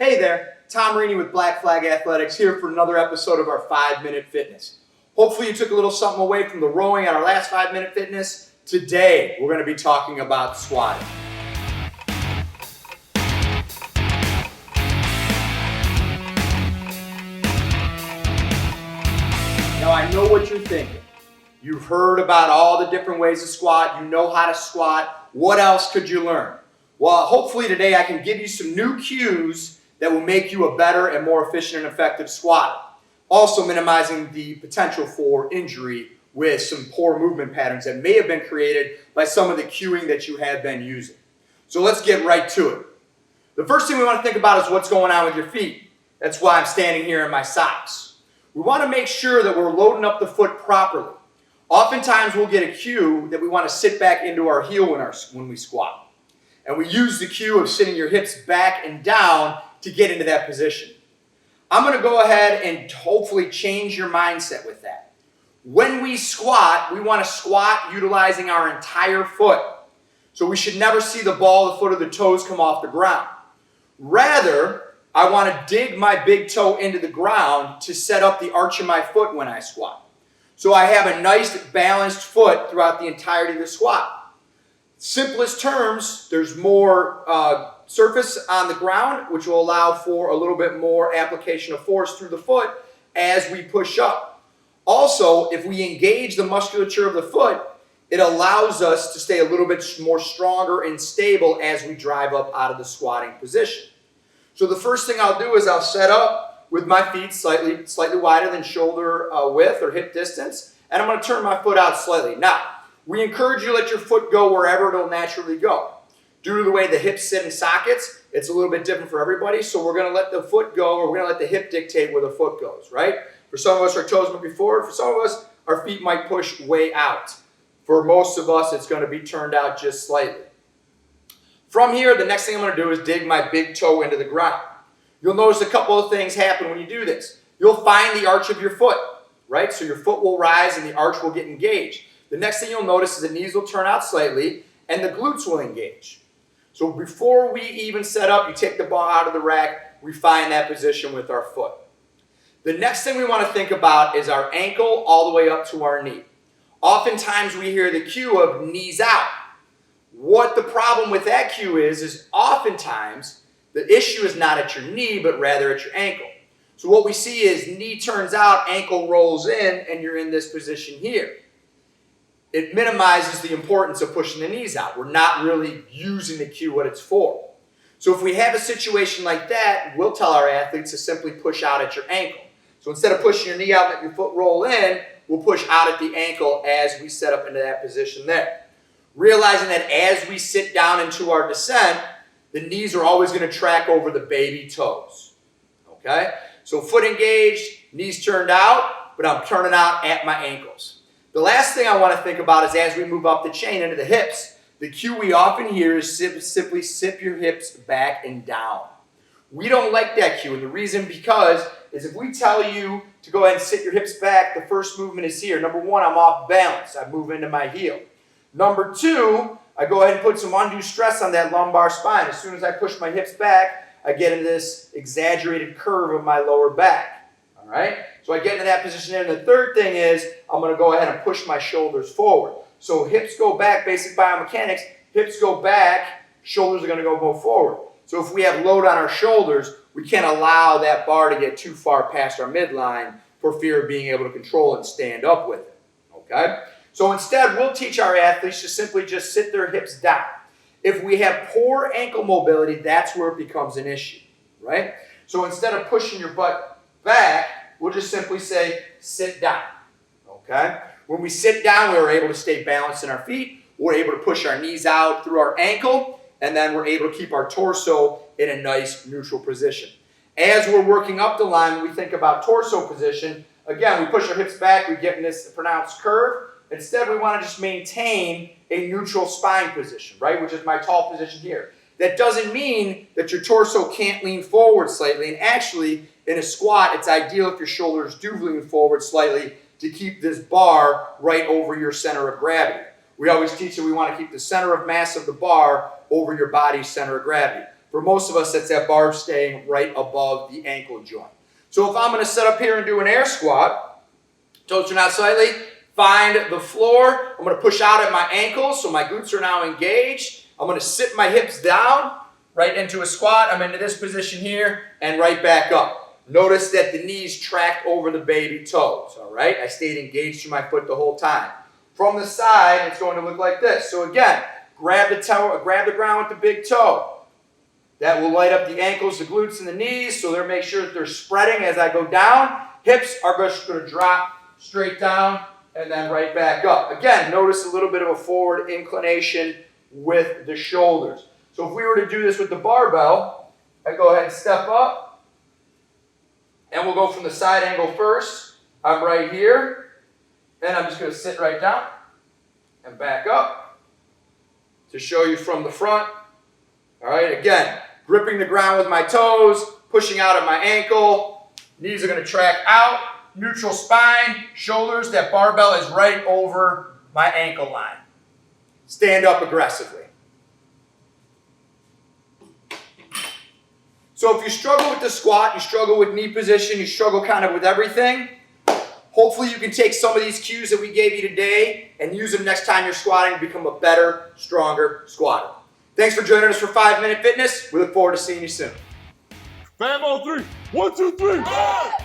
Hey there, Tom Rini with Black Flag Athletics here for another episode of our 5-Minute Fitness. Hopefully you took a little something away from the rowing on our last 5-Minute Fitness. Today we're going to be talking about squatting. Now I know what you're thinking. You've heard about all the different ways to squat. You know how to squat. What else could you learn? Well, hopefully today I can give you some new cues that will make you a better and more efficient and effective squatter. Also minimizing the potential for injury with some poor movement patterns that may have been created by some of the cueing that you have been using. So let's get right to it. The first thing we want to think about is what's going on with your feet. That's why I'm standing here in my socks. We want to make sure that we're loading up the foot properly. Oftentimes we'll get a cue that we want to sit back into our heel when we squat. And we use the cue of sitting your hips back and down to get into that position. I'm going to go ahead and hopefully change your mindset with that. When we squat, we want to squat utilizing our entire foot. So we should never see the ball of the foot or the toes come off the ground. Rather, I want to dig my big toe into the ground to set up the arch of my foot when I squat. So I have a nice balanced foot throughout the entirety of the squat. Simplest terms, there's more surface on the ground, which will allow for a little bit more application of force through the foot as we push up. Also, if we engage the musculature of the foot, it allows us to stay a little bit more stronger and stable as we drive up out of the squatting position. So the first thing I'll do is I'll set up with my feet slightly wider than shoulder width or hip distance, and I'm going to turn my foot out slightly. Now, we encourage you to let your foot go wherever it'll naturally go. Due to the way the hips sit in sockets, it's a little bit different for everybody, so we're going to let the foot go, or we're going to let the hip dictate where the foot goes, right? For some of us, our toes might be forward. For some of us, our feet might push way out. For most of us, it's going to be turned out just slightly. From here, the next thing I'm going to do is dig my big toe into the ground. You'll notice a couple of things happen when you do this. You'll find the arch of your foot, right? So your foot will rise and the arch will get engaged. The next thing you'll notice is the knees will turn out slightly and the glutes will engage. So before we even set up, you take the ball out of the rack, we find that position with our foot. The next thing we want to think about is our ankle all the way up to our knee. Oftentimes we hear the cue of knees out. What the problem with that cue is oftentimes the issue is not at your knee, but rather at your ankle. So what we see is knee turns out, ankle rolls in, and you're in this position here. It minimizes the importance of pushing the knees out. We're not really using the cue what it's for. So if we have a situation like that, we'll tell our athletes to simply push out at your ankle. So instead of pushing your knee out and let your foot roll in, we'll push out at the ankle as we set up into that position there. Realizing that as we sit down into our descent, the knees are always going to track over the baby toes. Okay? So foot engaged, knees turned out, but I'm turning out at my ankles. The last thing I want to think about is as we move up the chain into the hips, the cue we often hear is simply sit your hips back and down. We don't like that cue, and the reason because is if we tell you to go ahead and sit your hips back, the first movement is here. Number one, I'm off balance. I move into my heel. Number two, I go ahead and put some undue stress on that lumbar spine. As soon as I push my hips back, I get into this exaggerated curve of my lower back. All right? So I get into that position there. And the third thing is I'm going to go ahead and push my shoulders forward. So hips go back, basic biomechanics, hips go back, shoulders are going to go forward. So if we have load on our shoulders, we can't allow that bar to get too far past our midline for fear of being able to control and stand up with it. Okay? So instead, we'll teach our athletes to simply just sit their hips down. If we have poor ankle mobility, that's where it becomes an issue, right? So instead of pushing your butt back, we'll just simply say, sit down, okay? When we sit down, we're able to stay balanced in our feet. We're able to push our knees out through our ankle, and then we're able to keep our torso in a nice neutral position. As we're working up the line, when we think about torso position, again, we push our hips back, we get in this pronounced curve. Instead, we want to just maintain a neutral spine position, right, which is my tall position here. That doesn't mean that your torso can't lean forward slightly, and actually, in a squat, it's ideal if your shoulders do lean forward slightly to keep this bar right over your center of gravity. We always teach that we want to keep the center of mass of the bar over your body's center of gravity. For most of us, that's that bar staying right above the ankle joint. So if I'm going to set up here and do an air squat, toes turn out slightly, find the floor. I'm going to push out at my ankles, so my glutes are now engaged. I'm going to sit my hips down, right into a squat. I'm into this position here, and right back up. Notice that the knees tracked over the baby toes, all right? I stayed engaged through my foot the whole time. From the side, it's going to look like this. So again, grab the ground with the big toe. That will light up the ankles, the glutes, and the knees, so they're make sure that they're spreading as I go down. Hips are just going to drop straight down and then right back up. Again, notice a little bit of a forward inclination with the shoulders. So if we were to do this with the barbell, I go ahead and step up, and we'll go from the side angle first. I'm right here, and I'm just going to sit right down and back up to show you from the front. All right, again, gripping the ground with my toes, pushing out at my ankle. Knees are going to track out, neutral spine, shoulders. That barbell is right over my ankle line. Stand up aggressively. So if you struggle with the squat, you struggle with knee position, you struggle kind of with everything, hopefully you can take some of these cues that we gave you today and use them next time you're squatting to become a better, stronger squatter. Thanks for joining us for 5 Minute Fitness. We look forward to seeing you soon. Fam on 3. 1, 2, 3.